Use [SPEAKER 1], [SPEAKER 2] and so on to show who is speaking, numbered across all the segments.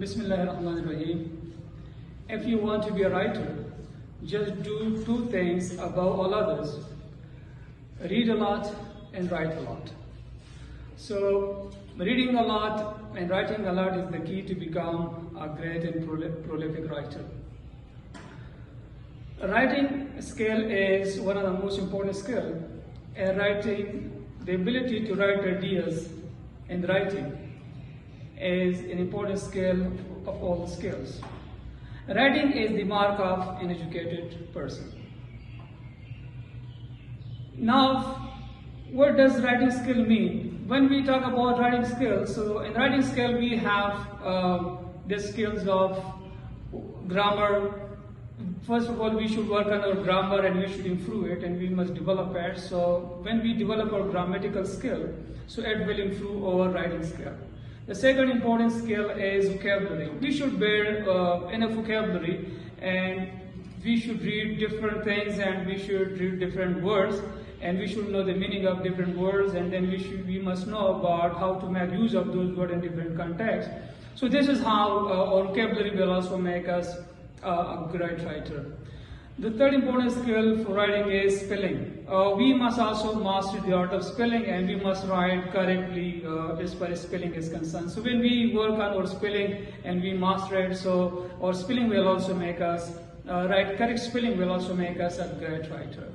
[SPEAKER 1] Bismillahirrahmanirrahim. If you want to be a writer, just do two things above all others. Read a lot and write a lot. So reading a lot and writing a lot is the key to become a great and prolific writer. Writing skill is one of the most important skills. Writing, the ability to write ideas and writing is an important skill of all the skills. Writing is the mark of an educated person. Now, what does writing skill mean? When we talk about writing skills, so in writing skill we have the skills of grammar. First of all, we should work on our grammar and we should improve it, and we must develop it. So when we develop our grammatical skill, so it will improve our writing skill. The second important skill is vocabulary. We should bear enough vocabulary, and we should read different things, and we should read different words, and we should know the meaning of different words, and then we must know about how to make use of those words in different contexts. So this is how our vocabulary will also make us a great writer. The third important skill for writing is spelling. We must also master the art of spelling, and we must write correctly as far as spelling is concerned. So when we work on our spelling and we master it, so our spelling will also make us, correct spelling will also make us a great writer.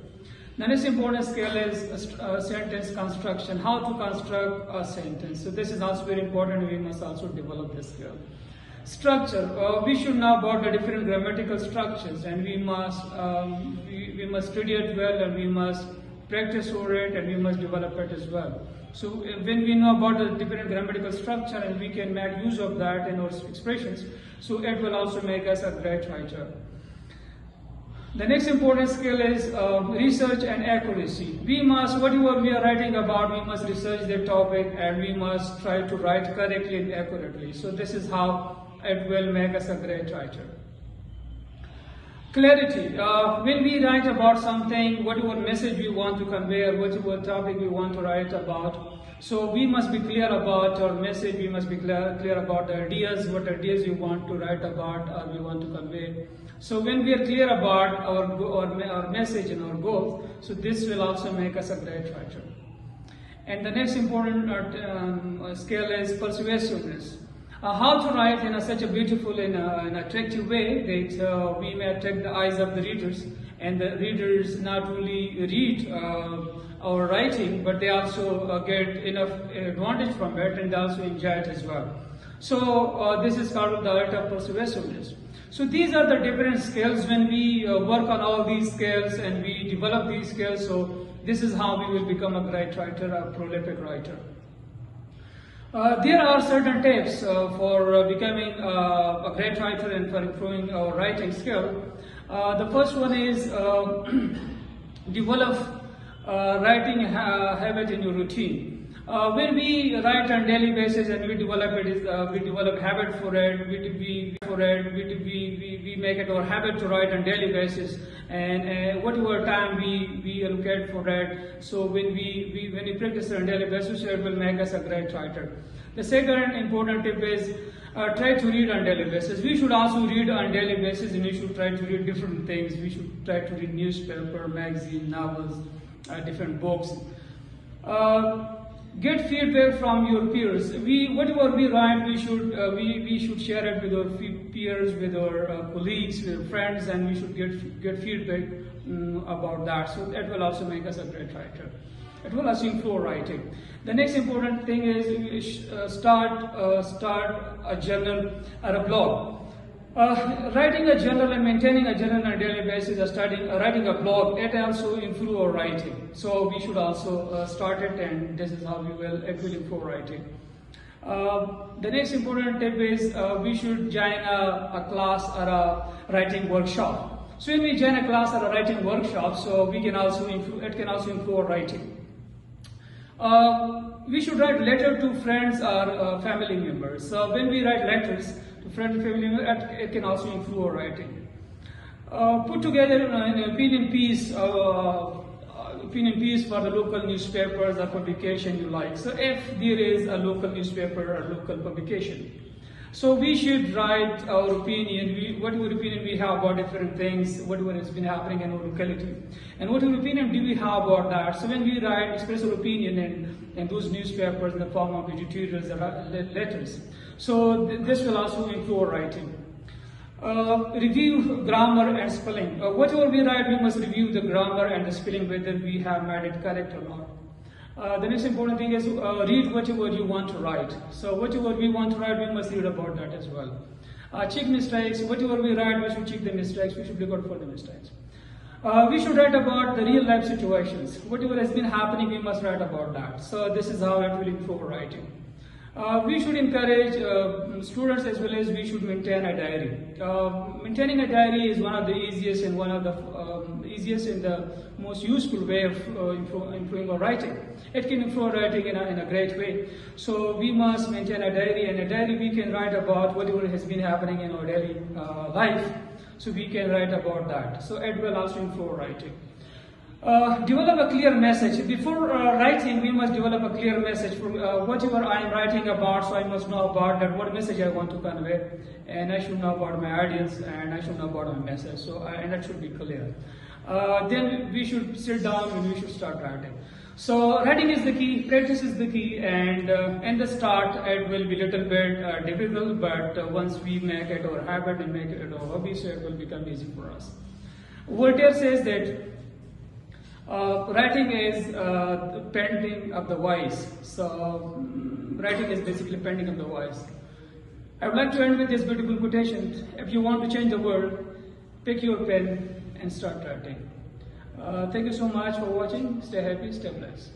[SPEAKER 1] The next important skill is sentence construction, how to construct a sentence. So this is also very important, we must also develop this skill. Structure, we should know about the different grammatical structures, and we must study it well, and we must practice over it, and we must develop it as well. So when we know about the different grammatical structure and we can make use of that in our expressions, so it will also make us a great writer. The next important skill is research and accuracy. We must, whatever we are writing about, we must research the topic, and we must try to write correctly and accurately. So this is how it will make us a great writer. Clarity. When we write about something, whatever message we want to convey, or whatever topic we want to write about, so we must be clear about our message, we must be clear about the ideas, what ideas we want to write about or we want to convey. So when we are clear about our message and our goals, so this will also make us a great writer. And the next important skill is persuasiveness. How to write in such a beautiful and attractive way that we may attract the eyes of the readers, and the readers not only read our writing, but they also get enough advantage from it, and they also enjoy it as well. So this is called the art of persuasiveness. So these are the different skills. When we work on all these skills and we develop these skills, so this is how we will become a great writer, a prolific writer. There are certain tips for becoming a great writer and for improving our writing skill. The first one is develop writing habit in your routine. When we write on daily basis and we develop it, we develop habit for it. We make it our habit to write on daily basis, and whatever time we allocate for it. So when we practice on daily basis, it will make us a great writer. The second important tip is try to read on daily basis. We should also read on daily basis, and we should try to read different things. We should try to read newspaper, magazine, novels, different books. Get feedback from your peers. Whatever we write, we should share it with our peers, with our colleagues, with our friends, and we should get feedback about that. So that will also make us a great writer. It will also improve writing. The next important thing is start a journal or a blog. Writing a journal and maintaining a journal on a daily basis, writing a blog, it also improve our writing. So we should also start it, and this is how it will improve writing. The next important tip is we should join a class or a writing workshop. So when we join a class or a writing workshop, so it can also improve our writing. We should write letter to friends or family members. So when we write letters to friends and family members, it can also improve our writing. Put together an opinion piece for the local newspapers or publication you like. So if there is a local newspaper or local publication, So we should write our opinion, whatever opinion we have about different things, whatever has been happening in our locality, and whatever opinion do we have about that. So when we write, express our opinion in those newspapers in the form of editorials or letters, so this will also improve our writing. Review grammar and spelling. Whatever we write, we must review the grammar and the spelling, whether we have made it correct or not. The next important thing is read whatever you want to write. So whatever we want to write, we must read about that as well. Check mistakes. Whatever we write, we should check the mistakes. We should look out for the mistakes. We should write about the real life situations. Whatever has been happening, we must write about that. So this is how it will improve writing. We should encourage students as well as we should maintain a diary. Maintaining a diary is one of the easiest and the most useful way of improving our writing. It can improve writing in a great way. So we must maintain a diary, and a diary we can write about whatever has been happening in our daily life. So we can write about that. So it will also improve writing. Develop a clear message. Before writing, we must develop a clear message for whatever I am writing about. So I must know about that, what message I want to convey, and I should know about my audience, and I should know about my message. So and that should be clear. Then we should sit down and we should start writing. So writing is the key, practice is the key, and in the start it will be a little bit difficult, but once we make it our habit and make it our hobby, so it will become easy for us. Voltaire says that writing is the painting of the wise. So writing is basically painting of the wise. I would like to end with this beautiful quotation. If you want to change the world, pick your pen and start writing. Thank you so much for watching. Stay happy, stay blessed.